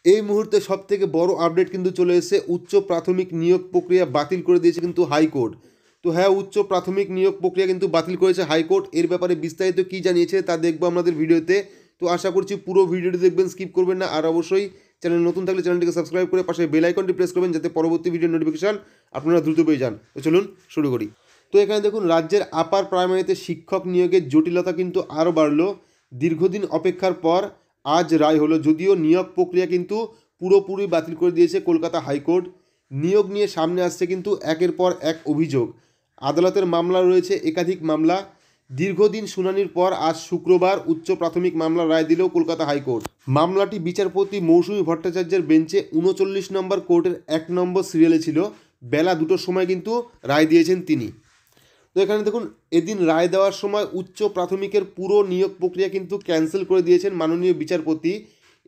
এই মুহূর্তে সবথেকে বড় আপডেট কিন্তু চলে এসেছে, উচ্চ প্রাথমিক নিয়োগ প্রক্রিয়া বাতিল করে দিয়েছে কিন্তু হাইকোর্ট। তো হ্যাঁ, উচ্চ প্রাথমিক নিয়োগ প্রক্রিয়া কিন্তু বাতিল করেছে হাইকোর্ট। এর ব্যাপারে বিস্তারিত কী জানিয়েছে তা দেখবো আমাদের ভিডিওতে। তো আশা করছি পুরো ভিডিওটি দেখবেন, স্কিপ করবেন না। আর অবশ্যই চ্যানেল নতুন থাকলে চ্যানেলটিকে সাবস্ক্রাইব করে পাশে বেল আইকনটি প্রেস করবেন, যাতে পরবর্তী ভিডিওর নোটিফিকেশান আপনারা দ্রুত পেয়ে যান। তো চলুন শুরু করি। তো এখানে দেখুন, রাজ্যের আপার প্রাইমারিতে শিক্ষক নিয়োগের জটিলতা কিন্তু আরও বাড়লো। দীর্ঘদিন অপেক্ষার পর আজ রায় হলো, যদিও নিয়োগ প্রক্রিয়া কিন্তু পুরোপুরি বাতিল করে দিয়েছে কলকাতা হাইকোর্ট। নিয়োগ নিয়ে সামনে আসছে কিন্তু একের পর এক অভিযোগ। আদালতের মামলা রয়েছে একাধিক মামলা। দীর্ঘদিন শুনানির পর আজ শুক্রবার উচ্চ প্রাথমিক মামলার রায় দিল কলকাতা হাইকোর্ট। মামলাটি বিচারপতি মৌসুমী ভট্টাচার্যের বেঞ্চে 39 নম্বর কোর্টের 1 নম্বর সিরিয়ালে ছিল। বেলা 2টোর সময় কিন্তু রায় দিয়েছেন তিনি। তো এখানে দেখুন, এদিন রায় দেওয়ার সময় উচ্চ প্রাথমিকের পুরো নিয়োগ প্রক্রিয়া কিন্তু ক্যান্সেল করে দিয়েছেন মাননীয় বিচারপতি।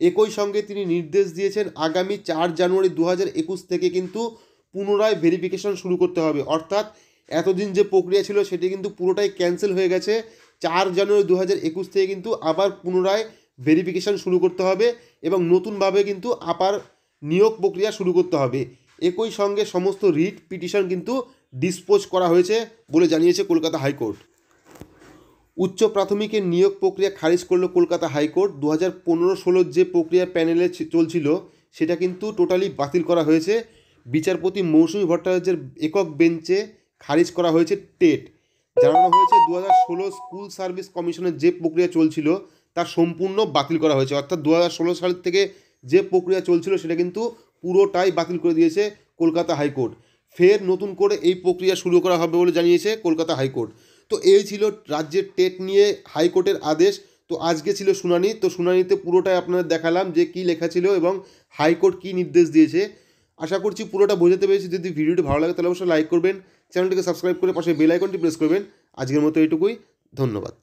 একই সঙ্গে তিনি নির্দেশ দিয়েছেন আগামী 4 জানুয়ারি 2021 থেকে কিন্তু পুনরায় ভেরিফিকেশন শুরু করতে হবে। অর্থাৎ এতদিন যে প্রক্রিয়া ছিল সেটি কিন্তু পুরোটাই ক্যান্সেল হয়ে গেছে। 4 জানুয়ারি 2021 থেকে কিন্তু আবার পুনরায় ভেরিফিকেশন শুরু করতে হবে এবং নতুনভাবে কিন্তু আবার নিয়োগ প্রক্রিয়া শুরু করতে হবে। একই সঙ্গে সমস্ত রিট পিটিশন কিন্তু ডিসপোজ করা হয়েছে বলে জানিয়েছে কলকাতা হাইকোর্ট। উচ্চ প্রাথমিকের নিয়োগ প্রক্রিয়া খারিজ করলো কলকাতা হাইকোর্ট। 2015-16 যে প্রক্রিয়া প্যানেলে চলছিল সেটা কিন্তু টোটালি বাতিল করা হয়েছে। বিচারপতি মৌসুমী ভট্টাচার্যের একক বেঞ্চে খারিজ করা হয়েছে টেট। জানানো হয়েছে 2016 স্কুল সার্ভিস কমিশনের যে প্রক্রিয়া চলছিল তা সম্পূর্ণ বাতিল করা হয়েছে। অর্থাৎ 2016 সাল থেকে যে প্রক্রিয়া চলছিল সেটা কিন্তু পুরোটাই বাতিল করে দিয়েছে কলকাতা হাইকোর্ট। ফের নতুন করে এই প্রক্রিয়া শুরু করা হবে বলে জানিয়েছে কলকাতা হাইকোর্ট। তো এই ছিল রাজ্যের টেট নিয়ে হাইকোর্টের আদেশ। তো আজকে ছিল শুনানি। তো শুনানিতে পুরোটাই আপনাদের দেখালাম যে কী লেখা ছিল এবং হাইকোর্ট কী নির্দেশ দিয়েছে। আশা করছি পুরোটা বোঝাতে পেরেছি। যদি ভিডিওটি ভালো লাগে তাহলে অবশ্যই লাইক করবেন, চ্যানেলটিকে সাবস্ক্রাইব করে পাশে বেল আইকনটি প্রেস করবেন। আজকের মতো এইটুকুই, ধন্যবাদ।